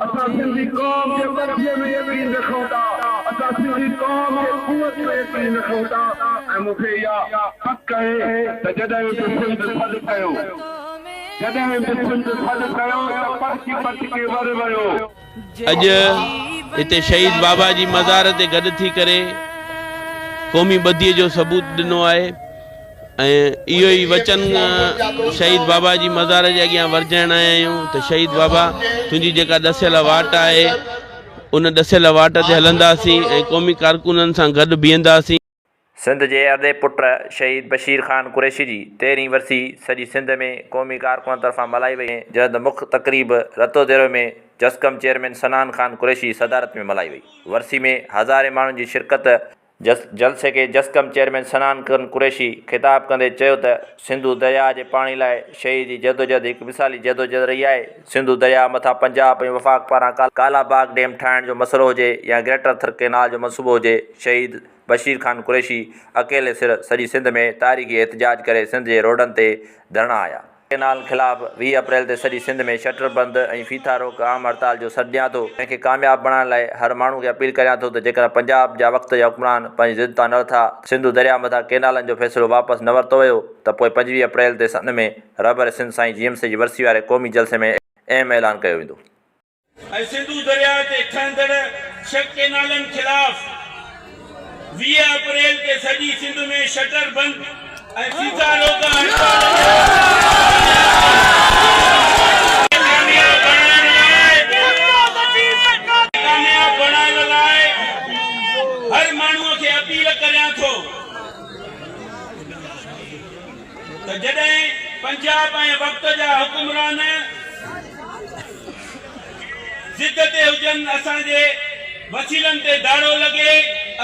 असां सिंधी क़ौम जे मर्ज़ीअ में यकीन रखूं था असां सिंधी क़ौम जे क़ुवत में यकीन रखूं था ऐं मूंखे इहा हक़ आहे त जॾहिं बि सिंध सॾु कयो जॾहिं बि सिंध सॾु कयो त पर्ची पट के वर वियो अॼु हिते शहीद बाबा जी मज़ार ते गॾु थी करे क़ौमी ॿधीअ जो सबूत ॾिनो आहे ऐं इहो ई वचन शहीद बाबा जी मज़ार जे अॻियां वरजाइण आया आहियूं त शहीद बाबा तुंहिंजी जेका ॾसियल वाट आहे उन ॾसियल वाट ते हलंदासीं ऐं क़ौमी कारकुननि सां गॾु बीहंदासीं। सिंध जे अरदे पुट शहीद बशीर ख़ान कुरैशी जी 13वीं वरसी सॼी सिंध में क़ौमी कारकुन तरफ़ां मल्हाई वई जंहिं मुख्य तक़रीब रतोदेरो में जसकम चेयरमैन सनान ख़ान कुरैशी सदारत में मल्हाई वई। वरसी में हज़ारे माण्हुनि जी शिरकत जलसे के जसकम चेयरमैन सनान खान कुरैशी ख़िताब कंदे चयो त सिंधु दरिया जे पाणी लाइ शहीद जी जदोजहद हिकु मिसाली जदोजहद रही आहे। सिंधु दरिया मथां पंजाब ऐं वफ़ाक़ पारां कालाबाग डैम ठाहिण जो मसइलो हुजे या ग्रेटर थर केनाल जो मनसूबो हुजे, शहीद बशीर ख़ान कुरैशी अकेले सिर सॼी सिंध में तारीख़ी एहतजाज करे सिंध जे रोडनि ते धरना आया। केनाल ख़िलाफ़ 20 अप्रैल ते सॼी सिंध में शटर बंद ऐं फीथा रोक आम हड़ताल जो सॾु ॾियां थो। कंहिंखे कामयाबु बणाइण लाइ हर माण्हू खे अपील करियां थो त जेकर पंजाब जा वक़्त जा हुक्मरान पंहिंजी ज़िद तां न था सिंधु दरिया मथां केनालनि जो फ़ैसिलो वापसि न वरितो वियो त पोइ 25 अप्रैल ते सन में रबर सिंध साईं GMC जी वरसी वारे क़ौमी जलसे में अहम ऐलान कयो वेंदो। सिंधु दरिया ते ठहंदड़ छह केनालनि ख़िलाफ़ 20 अप्रैल ते सॼी सिंध में शटर बंद ऐं फीथा रोक हर माण्हूअ खे अपील करियां थो त जॾहिं पंजाब ऐं वक़्त जा हुकुमरान ज़िद ते हुजनि, असांजे वसीलनि ते धाड़ो लॻे,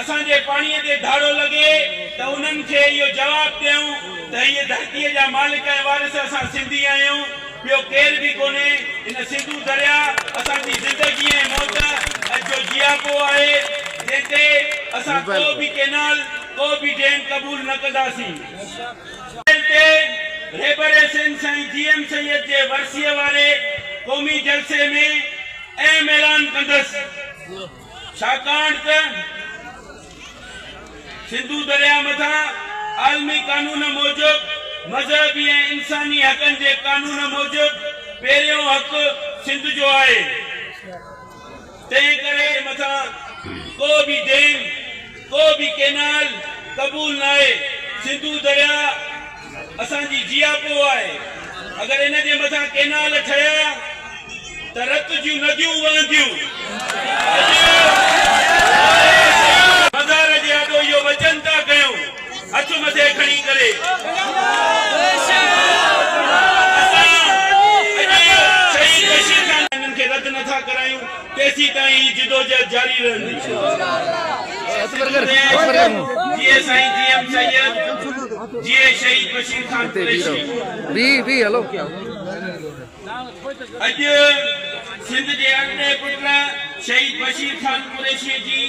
असांजे पाणीअ ते धाड़ो लॻे त उन्हनि खे इहो जवाबु ॾियूं त हीअ धरतीअ जा मालिक ऐं वारिस असां सिंधी आहियूं, ॿियो केरु बि कोन्हे। इन सिंधु दरिया असांजी ज़िंदगी ऐं मौत जो जियापो आहे जंहिंते असां को बि केनाल को बि डैम क़बूल न कंदासीं। रेबर सिंध साईं GM सैयद जे वरसीअ वारे क़ौमी जलसे में अहम ऐलान कंदसि, छाकाणि त सिंधु दरिया मथां आलमी कानून मूजिब मज़हबी ऐं इंसानी हक़नि जे कानून मूजिब पहिरियों हक़ सिंध जो आहे। तंहिं करे मथां को बि डैम को बि केनाल क़बूल न आहे। सिंधु दरिया असांजी जियापो आहे। अगरि इन जे मथां केनाल ठहिया त रत जूं नदियूं वहंदियूं। मज़ार जे आॾो इहो वचन था कयूं हथ मथे खणी करे। इन्हनि खे रद्द नथा करायूं तेसीं ताईं जिदोजहद जारी रहंदी। जीअं साईं GM सैयद जीअं शहीद बशीर ख़ान कुरैशी अॼु सिंध जे अॻिते पुट शहीद बशीर ख़ान कुरैशी जी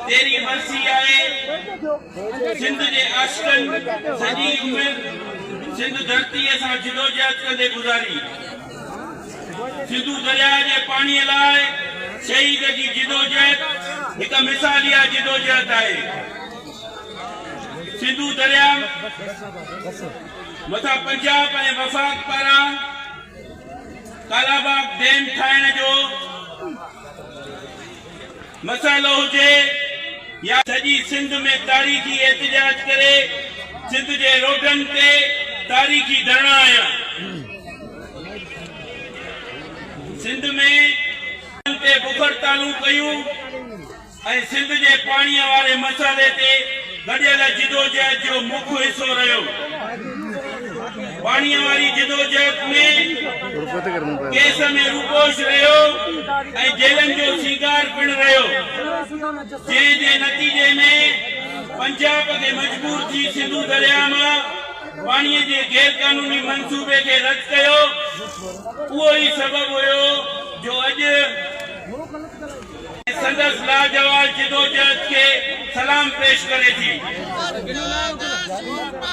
13वीं वरसी आहे। सिंध जे आशिक़नि सॼी उमिरि सिंध धरतीअ सां जिदोजहद कंदे गुज़ारी। सिंधु दरिया जे पाणीअ लाइ शहीद जी जिदोजहद हिकु मिसालिया जिदोजहद आहे। सिंधु दरिया मथां पंजाब ऐं वफ़ाक़ पारां कालाबाग डैम ठाहिण जो मसइलो हुजे या सॼी सिंध में तारीख़ी एहतजाज करे सिंध जे रोडनि ते तारीख़ी धरना आया। सिंध में ते बुख हड़तालूं कयूं ऐं सिंध जे पाणीअ वारे मसइले ते गॾियल जिदोजहद जो मुख्य हिसो रहियो। पाणीअ वारी जिदोजहद में केस में रूपोश रहियो ऐं जेलनि जो सीगार पिणु रहियो, जंहिं नतीजे में पंजाब खे मजबूर थी सिंधु दरिया मां पाणीअ जे गैर कानूनी मंसूबे खे रद्द कयो। उहो ई सबबु हुयो जो अॼु संदसि लाजवाब जिदोजहद के सलाम पेश करे थी।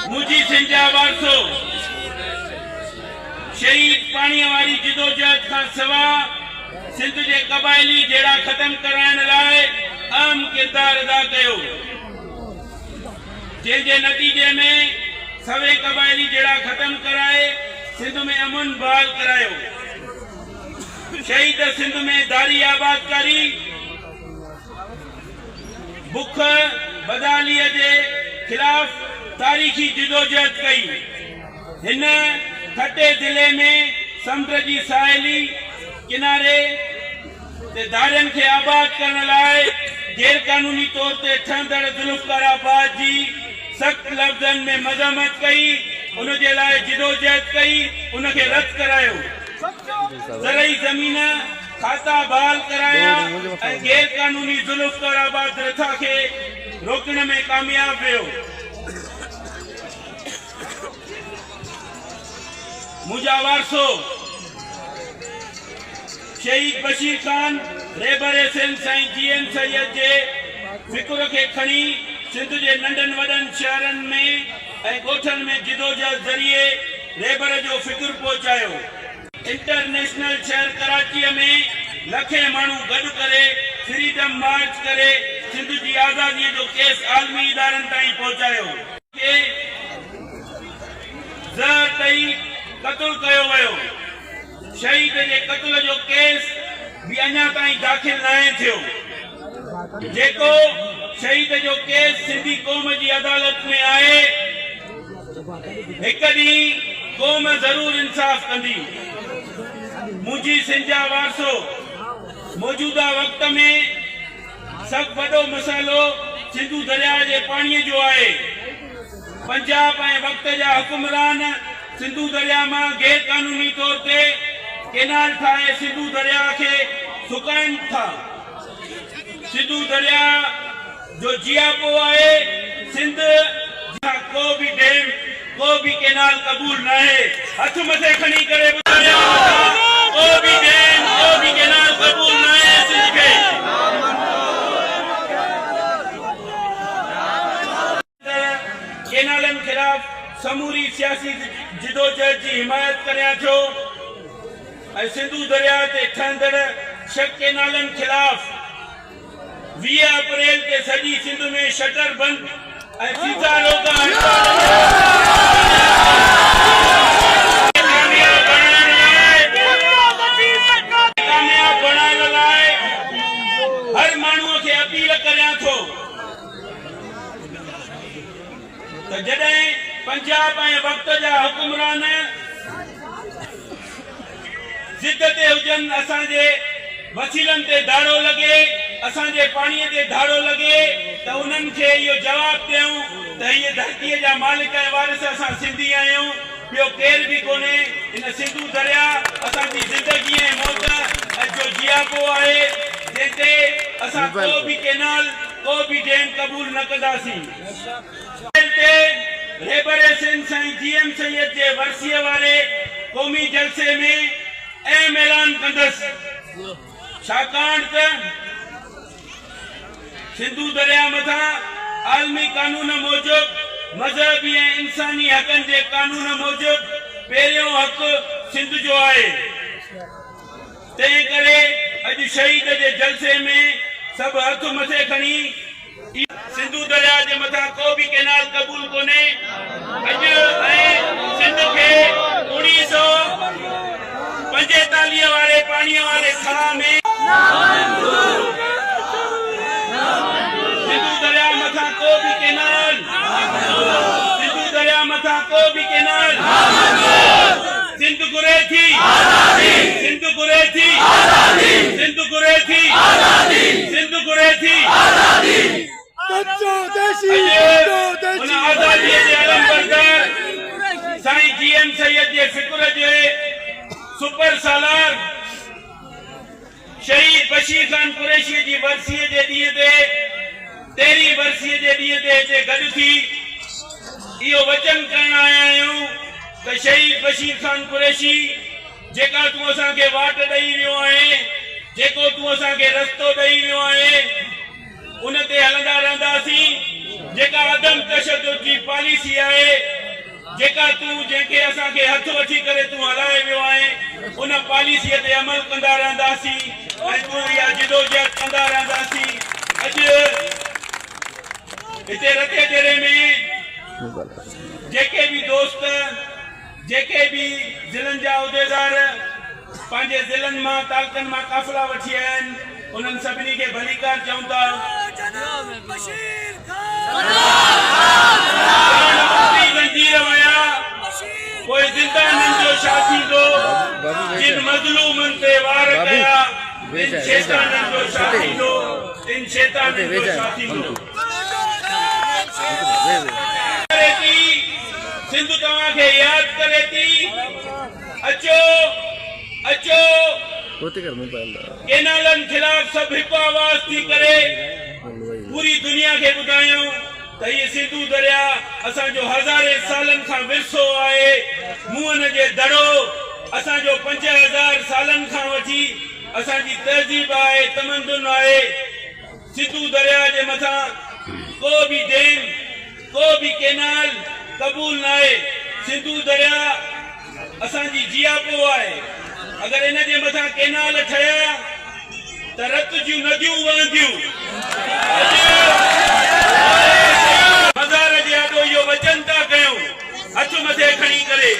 मुंहिंजी सिंध जा वारसो शहीद पाणीअ वारी जिदोजहद खां सवाइ सिंध जे क़बाइली जहिड़ा ख़तम कराइण लाइ अहम किरदारु अदा कयो, जंहिंजे नतीजे में सवे क़बाइली जहिड़ा ख़तम कराए सिंध में अमन बहाल करायो। शहीद सिंध में दारी आबादकारी, बुख बदालीअ जे खिलाफ तारीख़ी जिदोजहद कई। हिन खटे ज़िले में समुंड जी साहेली किनारे ते दारियुनि खे आबाद करण लाइ गैर कानूनी तौर ते ठहंदड़ ज़ुल्फ़कार आबाद जी सख़्त लफ़्ज़नि में मज़म्मत कई, उन जे लाइ जिदोजहद कई, उनखे रद्द करायो। ज़रई ज़मीन खाता बहाल कराया ऐं गैर कानूनी ज़ुल्फ़कार आबाद रथा खे रोकण में कामयाब वियो। मुंहिंजा वारसो शहीद बशीर खान रेबर सिंध साईं जीएम सैयद जे फिक्र खे खणी सिंध जे नंढनि वॾनि शहरनि में ऐं ॻोठनि में जिदोजहद ज़रिए रेबर जो फिक्र पहुचायो। इंटरनेशनल शहर कराचीअ में लखे माण्हू गॾु करे फ्रीडम मार्च करे सिंध जी आज़ादीअ जो केस आलमी इदारनि ताईं पहुचायो। ज़हर ॾेई क़त्ल कयो वियो। शहीद जे क़त्ल जो केस भी अञा ताईं दाख़िल नाहे थियो। जेको शहीद जो केस सिंधी क़ौम जी अदालत में आहे, हिकु ॾींहुं क़ौम ज़रूर इंसाफ़ कंदी। मुंहिंजी सिंध जा वारसो मौजूदा वक़्त में सभु वॾो मसइलो सिंधू दरिया जे पाणीअ जो आहे। पंजाब ऐं वक़्त जा हुकुमरान सिंधू दरिया मां गैर कानूनी तौर ते केनाल ठाहे सिंधू दरिया खे सुकाइनि था। सिंधू दरिया जो जियापो आहे। सिंध को भी डैम को भी केनाल कबूल न है। हथ मथे खणी करे ॿुधायो, को भी डैम को भी केनाल कबूल न है सिंध खे। केनालनि खिलाफ समूरी सियासी जिदोजहद जी हिमायत करियां थो ऐं सिंधू दरिया ते ठहंदड़ 6 केनालनि खिलाफ 20 अप्रैल ते सॼी सिंध में शटर बंद ऐं सीसा रोका कामयाब बणाइण लाइ हर माण्हूअ खे अपील करियां थो त जॾहिं पंजाब ऐं वक़्त जा हुकुमरान ज़िद ते हुजनि, असांजे वसीलनि ते धाड़ो लॻे, असांजे पाणीअ ते धाड़ो लॻे, त उन्हनि खे इहो जवाबु ॾियूं त हीअ धरतीअ जा मालिक ऐं वारिस असां सिंधी आहियूं। ॿियो केर बि कोन्हे। इन सिंधू दरिया असांजी ज़िंदगी ऐं मौत जो जियापो आहे, जंहिंते असां को बि केनाल को बि डैम क़बूल न कंदासीं। रेबर सिंध साईं जीएम सैयद जे वर्सीअ वारे क़ौमी जलसे में अहम ऐलान कंदसि, छाकाणि त सिंधू दरिया मथां आलमी कानून मूजिब मज़हबी ऐं इंसानी हक़नि जे कानून मूजिब पहिरियों हक़ सिंध जो आहे। तंहिं करे अॼु शहीद जे जलसे में सभु हथ मथे खणी सिंधू दरिया जे मथां को बि केनाल क़बूल कोन्हे। अॼु ऐं सिंध खे 1945 वारे पाणीअ वारे खां में सिंधू दरिया मथां को बि केनाल, सिंधू दरिया मथां को बि केनाल, सिंध घुरे थी, सिंध घुरे थी, सिंध घुरे थी, सिंध घुरे थी। उन आज़ादीअ जे अलमबरदार साईं जीएम सैयद जे फिक्र जे सुपर सालार शहीद बशीर खान कुरैशी जी वर्सीअ जे ॾींहं ते 13वीं वर्सीअ जे ॾींहं ते हिते गॾु थी इहो वचन करण आया आहियूं त शहीद बशीर खान कुरैशी जेका तूं असांखे वाट ॾेई वियो आहे, जेको तूं असांखे रस्तो ॾेई वियो आहे, उन ते हलंदा रहंदासीं। जेका अदम तशद्दुद जी पॉलिसी आहे जेका तूं जंहिंखे असांखे हथ वठी करे तूं हलाए वियो आहे उन पॉलिसीअ ते अमल कंदा रहंदासीं ऐं तूं इहा जिदोजहद कंदा रहंदासीं। अॼु हिते रते डेरे में जेके बि दोस्त जेके बि ज़िलनि जा उहिदेदार पंहिंजे ज़िलनि मां तालुकनि मां काफ़िला वठी आया आहिनि उन्हनि सभिनी खे भलीकार चऊं था। कोई ज़िंदाननि जो छा थींदो जिन मज़लूमनि ते वार कया इन शैताननि जो छा थींदो इन शैताननि जो छा थींदो। सिंध तव्हांखे यादि करे थी अचो अचो केनालनि खिलाफ़ सभु हिकु आवाज़ थी करे पूरी दुनिया खे ॿुधायूं त हीअ सिंधू दरिया असांजो हज़ारे सालनि खां विरसो आहे। मुंहं जे दड़ो असांजो 5000 सालनि खां वठी असांजी तहज़ीब आहे तमदुन आहे। सिंधू दरिया जे मथां को बि डैम को बि केनाल क़बूल न आहे। सिंधू दरिया असांजी जियापो आहे। अगर इन जे मथां केनाल ठहिया त रत जूं नदियूं वहंदियूं। मज़ार जे आॾो इहो वचन था कयूं हथ मथे खणी करे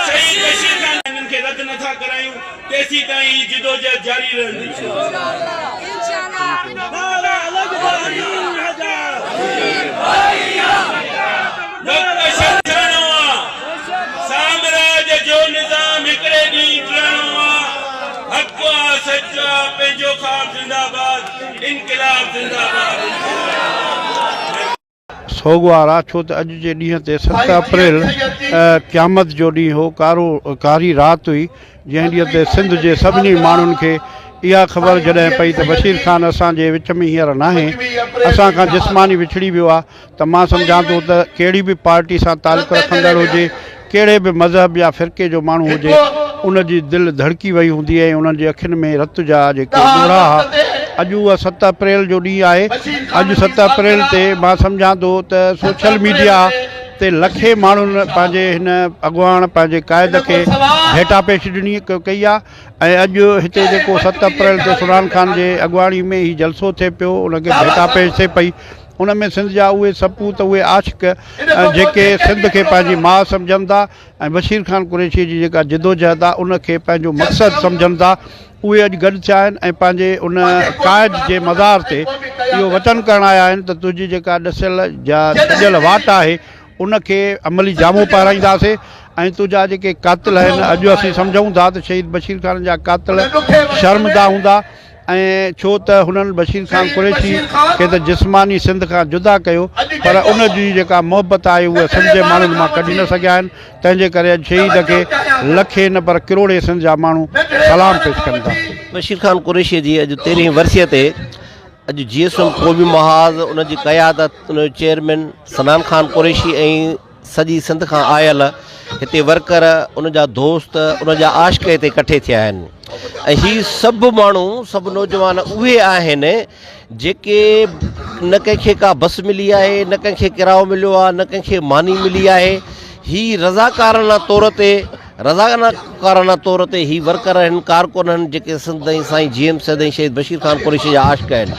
शहीद बशीर खान खे रद्द नथा करायूं तेसीं ताईं जिदोजहद जारी रहंदी। साम्राज्य जो निज़ाम हिकिड़े ॾींहुं टिरणो आहे। हक़ आहे सचा पंहिंजो ख़्वाब ज़िंदाबाद इनक़िलाब ज़िंदाबाद। सोगवार आहे छो त अॼु जे ॾींहं ते 7 अप्रैल क़यामत जो ॾींहुं हो कारी राति हुई जंहिं ॾींहं ते सिंध जे सभिनी माण्हुनि खे इहा ख़बर जॾहिं पई त बशीर खान असांजे विच में हींअर नाहे असां खां जिस्मानी विछड़ी वियो आहे त मां सम्झां थो त कहिड़ी बि पार्टी सां तालुक़ु रखंदड़ हुजे कहिड़े बि मज़हब या फ़िरके जो माण्हू हुजे उनजी दिलि धड़की वई हूंदी ऐं उन्हनि जे अखियुनि में रत जा जेके ॻोढ़ा हुआ। अॼु उहा 7 अप्रैल जो ॾींहुं आहे। अॼु 7 अप्रैल ते मां सम्झां थो त सोशल मीडिया ते लखे माण्हुनि पंहिंजे हिन अॻुवाण पंहिंजे क़ाइद खे भेटापेश ॾिनी कई आहे ऐं अॼु हिते जेको 7 अप्रैल ते सुरान खान जे अॻुवाणी में ही जलसो थिए पियो उनखे भेटापेश थिए पई। उन में सिंध जा उहे सपूत उहे आशिक़ जेके सिंध खे पंहिंजी माउ सम्झनि था ऐं बशीर खान कुरैशी जी जेका जिदोजहद आहे उनखे पंहिंजो मक़सदु सम्झनि था उहे अॼु गॾु थिया आहिनि ऐं पंहिंजे उन क़ाइद जे मज़ार ते इहो वचन करण आया आहिनि त तुंहिंजी जेका ॾसियल या छॾियल वाट आहे उनखे अमली जामो पाराईंदासीं ऐं तुंहिंजा जेके कातिल आहिनि अॼु असीं सम्झूं था त शहीद बशीर खान जा कातिल शर्मदा हूंदा ऐं छो त हुननि बशीर खान कुरैशी खे त जिस्मानी सिंध खां जुदा कयो पर उनजी जेका मोहबत आहे उहा सिंध जे माण्हुनि मां कढी न सघिया आहिनि। तंहिंजे करे अॼु शहीद खे लखे न पर किरोड़े सिंध जा माण्हू सलाम पेश कनि था। बशीर खान कुरैशी जी अॼु 13वीं वर्सीअ ते अॼु GSM क़ौमी महाज़ उनजी क़यादत उन चेयरमैन सनान खान कुरैशी ऐं सॼी सिंध खां आयल हिते वर्कर उनजा दोस्त उनजा आशिक़ हिते इकट्ठे थिया आहिनि ऐं हीअ सभु माण्हू सभु नौजवान उहे आहिनि जेके न कंहिंखे का बस मिली आहे न कंहिंखे किरायो मिलियो आहे न कंहिंखे मानी मिली आहे। हीअ रज़ाकाराना तौर ते ही वर्कर आहिनि कारकुन आहिनि जेके सिंध ऐं साईं GM सैद ऐं शहीद बशीर खान कुरैशी जा आशिक़ आहिनि।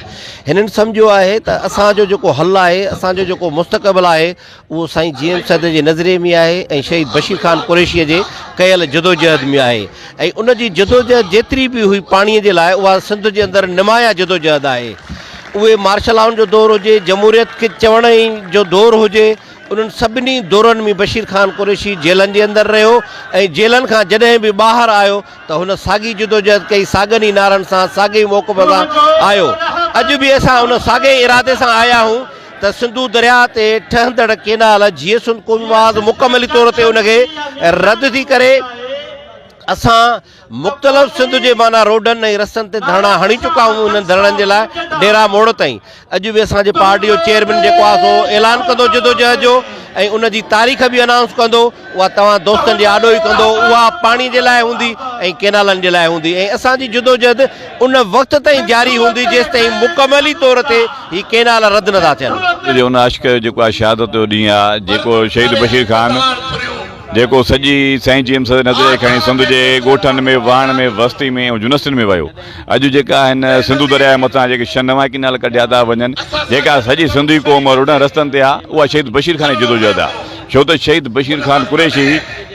हिननि सम्झो आहे त असांजो जेको हल आहे असांजो जेको मुस्तक़बिल आहे उहो साईं GM सैद जे नज़रिए में आहे ऐं शहीद बशीर खान कुरैशीअ जे कयल जदोजहद में आहे ऐं उनजी जदोजहद जेतिरी बि हुई पाणीअ जे लाइ उहा सिंध जे अंदरि निमाया जदोजहद आहे। उहे मार्शल आउन जो दौरु हुजे जमहूरियत खे चवण जो दौरु हुजे उन्हनि सभिनी दौरनि में बशीर खान कुरैशी जेलनि जे अंदरि रहियो ऐं जेलनि खां जॾहिं बि ॿाहिरि आयो त हुन साॻी जदोजहद कई साॻनि ई नारनि सां साॻे मौक़फ़ सां आयो। अॼु बि असां उन साॻे इरादे सां आया आहियूं त सिंधू दरिया ते ठहंदड़ केनाल GSM क़ौमी महाज़ मुकमली तौर ते उनखे रद्द थी करे असां मुख़्तलिफ़ सिंध जे माना रोडनि ऐं रस्तनि ते धरना हणी चुका आहियूं उन्हनि धरणनि जे लाइ डेरा मोड़ ताईं। अॼु बि असांजे पार्टी जो चेयरमैन जेको आहे सो ऐलान कंदो जदोजहद जो ऐं उन जी तारीख़ बि अनाउंस कंदो। उहा तव्हां दोस्तनि जे आॾो ई कंदो। उहा पाणी जे लाइ हूंदी ऐं केनालनि जे लाइ हूंदी ऐं असांजी जदोजहद उन वक़्त ताईं जारी हूंदी जेसि ताईं मुकमली तौर ते ही केनाल रद्द नथा थियनि। उन आशिक़ जो जेको आहे शहादत जो ॾींहुं आहे, जेको शहीद बशीर ख़ान जेको सॼी साईं जी एम्स नज़रे खणी सिंध जे ॻोठनि में वाण में वस्ती में ऐं जुनस्तियुनि में वियो। अॼु जेका आहिनि सिंधु दरिया जे मथां जेके 6 नवां केनाल कढिया था वञनि, जेका सॼी सिंधी क़ौम रोडनि रस्तनि ते आहे, उहा शहीद बशीर ख़ान जी जदोजहद आहे। छो त शहीद बशीर ख़ान कुरैशी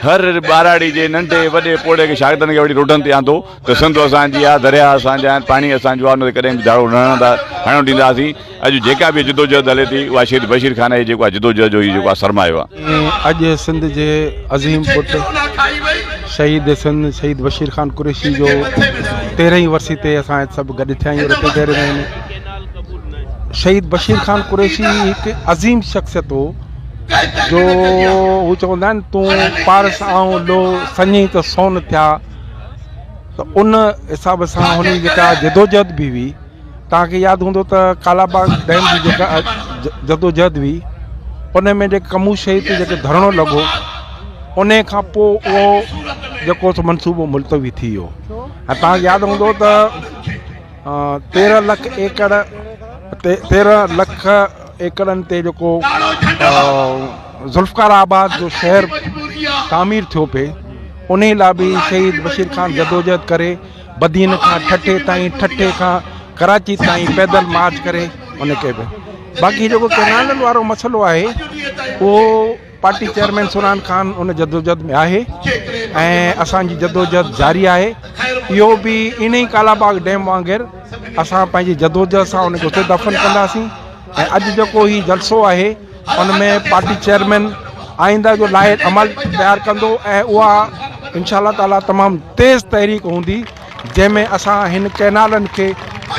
हर ॿाराड़ी जे नंढे वॾे पोड़े खे शागिर्दनि खे वठी रोडनि ते आंदो त सिंध असांजी आहे, दरिया असांजा आहिनि, पाणी असांजो आहे, उन ते कॾहिं बि दाड़ो न हणणु ॾींदासीं। अॼु जेका बि जदोजहद हले थी उहा शहीद बशीर ख़ान जी जेको आहे जदोजहद जो ई जेको आहे सरमायो आहे। अॼु सिंध जे अज़ीम पुट शहीद सिंध शहीद बशीर ख़ान कुरैशी जो 13वीं वरसी ते असां सभु गॾु थिया आहियूं रते डेरे में। शहीद बशीर ख़ान कुरैशी हिकु अज़ीम शख़्सियत हो जो हू चवंदा आहिनि तूं पारस आऊं लो सञी त सोन थिया। त उन हिसाब सां हुन जेका जदोजहद बि हुई, तव्हांखे यादि हूंदो त कालाबाग डैम जी जेका जदोजहद हुई उन में जेके कमू शहीद ते जेके धरणो लॻो, उन खां पोइ उहो जेको मनसूबो मुलतवी थी वियो। ऐं तव्हांखे यादि हूंदो त 13 लख एकड़ 13 लख एकड़नि ते जेको ज़ुल्फ़कार आबाद जो शहर तामीर थियो पिए, उन लाइ बि शहीद बशीर ख़ान जदोजहद करे बदीन खां ठठे ताईं, ठठे खां कराची ताईं पैदल मार्च करे उन खे बि। बाक़ी जेको केनालनि वारो मसइलो आहे उहो पार्टी चेयरमैन सुरान ख़ान उन जदोजहद में आहे ऐं असांजी जदोजहद जारी आहे। इहो बि इन ई कालाबाग डैम वांगुरु असां पंहिंजी जदोजहद सां उनखे उते दफ़न कंदासीं। ऐं अॼु जेको ही जलसो आहे उन में पार्टी चेयरमैन आईंदा जो लाइ अमल तयारु कंदो ऐं उहा इंशाअल्लाह ताला तमामु तेज़ तहरीक हूंदी जंहिंमें असां हिन केनालनि खे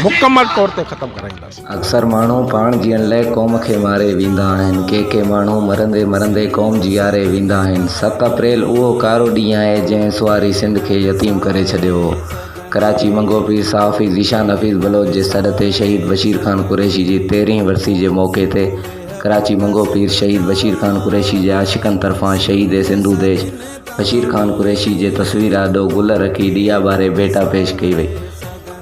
मुकमल तौर ते ख़तमु कराईंदासीं। अक्सर माण्हू पाण जीअण लाइ क़ौम खे मारे वेंदा आहिनि, के माण्हू मरंदे मरंदे क़ौम जीआरे वेंदा आहिनि। 7 अप्रैल उहो कारो ॾींहुं आहे जंहिं सुवारी सिंध खे यतीम करे छॾियो हो। कराची मंगो पीर साफ़ी ज़ीशान हफ़ीज़ बलोच जे सर ते शहीद बशीर ख़ान कुरैशी जी 13वीं वरसी जे मौक़े ते कराची मंगो पीर शहीद बशीर ख़ान कुरैशी जे आशिक़नि तरफ़ां शहीद सिंधु देश बशीर ख़ान कुरैशी जे तस्वीर आॾो गुल रखी ॾिया ॿारे भेटा पेश कई वई।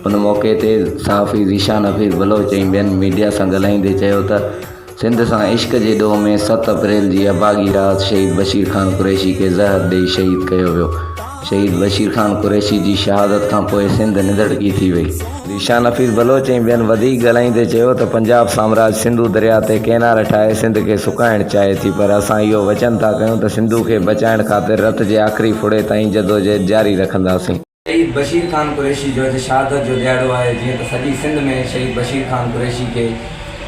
उन मौक़े ते साफ़ी ज़ीशान हफ़ीज़ बलोच ऐं ॿियनि मीडिया सां ॻाल्हाईंदे चयो त सिंध सां इश्क जे ॾोह में 7 अप्रैल जी अबागी राति शहीद बशीर ख़ान कुरैशी खे ज़हर ॾेई शहीद कयो वियो। शहीद बशीर ख़ान कुरैशी जी शहादत खां पोइ सिंध निधड़की थी वई। ज़ीशान हफ़ीज़ बलोच ऐं ॿियनि वधीक ॻाल्हाईंदे चयो त पंजाब साम्राज सिंधु दरिया ते केनाल ठाहे सिंध खे सुकाइणु चाहे थी, पर असां इहो वचन था कयूं त सिंधु खे बचाइण ख़ातिर रत जे आख़िरी फुड़े ताईं जदोजहद जारी रखंदासीं। शहीद बशीर ख़ान कुरैशी जो अॼु शहादत जो ॾियारो आहे। जीअं त सॼी सिंध में शहीद बशीर ख़ान कुरैशी खे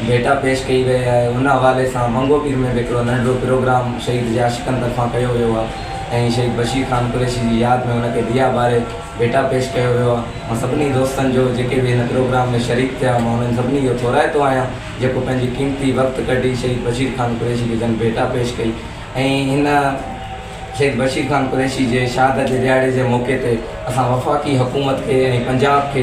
भेटा पेश कई वई आहे। उन हवाले सां मंगो पीर में बि हिकिड़ो नंढिड़ो प्रोग्राम शहीद जे आशिक़नि तरफ़ां कयो वियो आहे ऐं शहीद बशीर ख़ान कुरैशी जी यादि में हुनखे दिया ॿारे भेटा पेश कयो वियो आहे। मां सभिनी दोस्तनि जो जेके बि हिन प्रोग्राम में शरीक थिया, मां उन्हनि सभिनी जो थोराइतो आहियां जेको पंहिंजी क़ीमती वक़्तु कढी शहीद बशीर ख़ान कुरैशी खे जन भेटा पेश कई। ऐं हिन शहीद बशीर ख़ान कुरैशी जे शहादत जे ॾियारे जे मौक़े ते असां वफ़ाक़ी हुकूमत खे ऐं पंजाब खे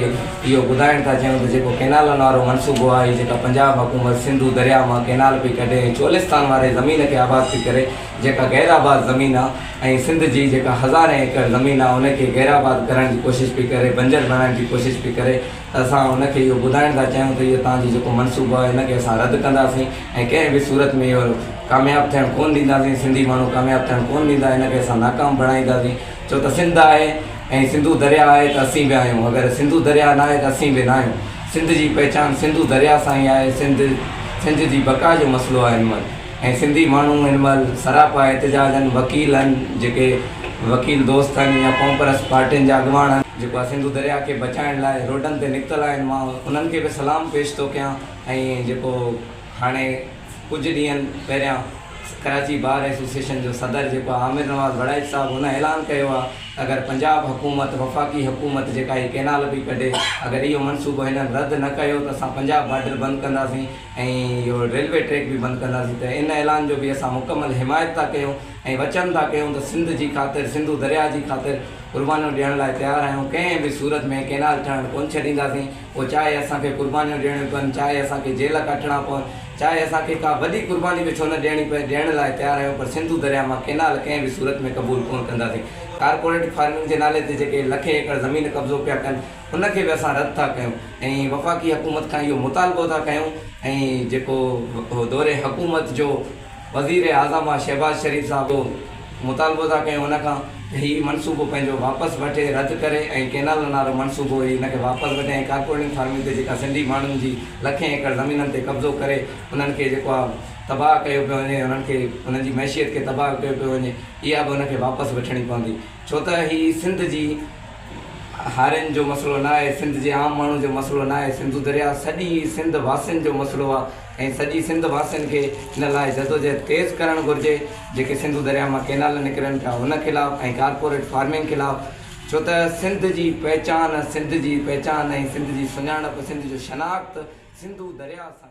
इहो ॿुधाइण था चाहियूं त जेको केनालनि वारो मनसूबो आहे, जेका पंजाब हुकूमत सिंधु दरिया मां केनाल पई कढे ऐं चोलिस्तान वारे ज़मीन खे आबाद थी करे, जेका गैराबाद ज़मीन आहे ऐं सिंध जी जेका 1000 एकड़ ज़मीन आहे उनखे गैराबाद करण जी कोशिशि पई करे, बंजर बनाइण जी कोशिशि पई करे, त असां उनखे इहो ॿुधाइण था चाहियूं त इहो तव्हांजी जेको मनसूबो आहे हिनखे असां रद्द कंदासीं ऐं कंहिं बि सूरत में इहो कामयाबु थियणु कोन ॾींदासीं। सिंधी माण्हू कामयाबु थियणु कोन ॾींदा, हिनखे असां नाकाम बणाईंदासीं। छो त सिंध आहे ऐं सिंधु दरिया आहे त असीं बि आहियूं, अगरि सिंधु दरिया न आहे त असीं बि न आहियूं। सिंध जी पहचान सिंधु दरिया सां ई आहे। सिंध जी बका जो मसइलो आहे हिन महिल ऐं सिंधी माण्हू हिन महिल सरापा एहतजाज आहिनि, वकील आहिनि, जेके वकील दोस्त आहिनि या कॉमप्रस पार्टियुनि जा अॻुवान आहिनि जेको आहे सिंधु दरिया खे बचाइण लाइ रोडनि ते निकितल आहिनि। मां उन्हनि खे बि सलाम पेश थो कयां। ऐं जेको हाणे कुझु ॾींहंनि पहिरियां कराची बार एसोसिएशन जो सदर जेको आहे आमिर नवाज़ वड़ाइच साहिबु हुन ऐलान कयो आहे अगरि पंजाब हुकूमत वफ़ाक़ी हुकूमत जेका ही केनाल पई कढे, अगरि इहो मनसूबो हिननि रद्द न कयो त असां पंजाब बॉर्डर बंदि कंदासीं ऐं इहो रेलवे ट्रैक बि बंदि कंदासीं। त इन ऐलान जो बि असां मुकमल हिमायत था कयूं ऐं वचन था कयूं त सिंध जी ख़ातिर सिंधु दरिया जी ख़ातिर क़ुर्बानियूं ॾियण लाइ तयारु आहियूं। कंहिं बि सूरत में केनाल ठहणु कोन छॾींदासीं। पोइ चाहे असांखे क़ुर्बानियूं ॾियणियूं पवनि, चाहे असांखे जेल कटणा पवनि, चाहे असांखे का वॾी क़ुर्बानी बि छो न ॾियणी पए, ॾियण लाइ तयारु आहियूं। पर सिंधु दरिया मां केनाल कंहिं बि सूरत में क़बूल कोन कंदासीं। कारपोरेट फार्मिंग जे नाले ते जेके लखे एकड़ ज़मीन कब्ज़ो पिया कनि उनखे बि असां रद्द था कयूं ऐं वफ़ाक़ी हुकूमत खां इहो मुतालबो था कयूं। ऐं जेको दौरे हुकूमत जो वज़ीर आज़म आहे शहबाज़ शरीफ़ साहिब, मुतालबो था कयूं उनखां हीउ मनसूबो पंहिंजो वापसि वठे, रद्द करे ऐं केनाल नालो मनसूबो हिनखे वापसि वठे ऐं कारपोरेट फार्मिंग ते जेका सिंधी माण्हुनि जी लखें एकड़ ज़मीननि ते कब्ज़ो करे उन्हनि खे जेको आहे तबाह कयो पियो वञे, उन्हनि खे उन्हनि जी मैशियत खे तबाह कयो पियो वञे, इहा बि उनखे वापसि वठणी पवंदी। छो त हीउ सिंध जी हारियुनि जो मसइलो न आहे, सिंध जे आम माण्हू जो मसइलो न आहे। सिंधु दरिया सॼी सिंध वासियुनि जो मसइलो आहे ऐं सॼी सिंध वासियुनि खे हिन लाइ जदोजहद तेज़ करणु घुरिजे। जेके सिंधु दरिया मां केनाल निकिरनि था उन ख़िलाफ़ु ऐं कारपोरेट फार्मिंग ख़िलाफ़ु। छो त सिंध जी पहचान ऐं सिंध जी सुञाणप, सिंध जो शनाख़्त सिंधु दरिया सां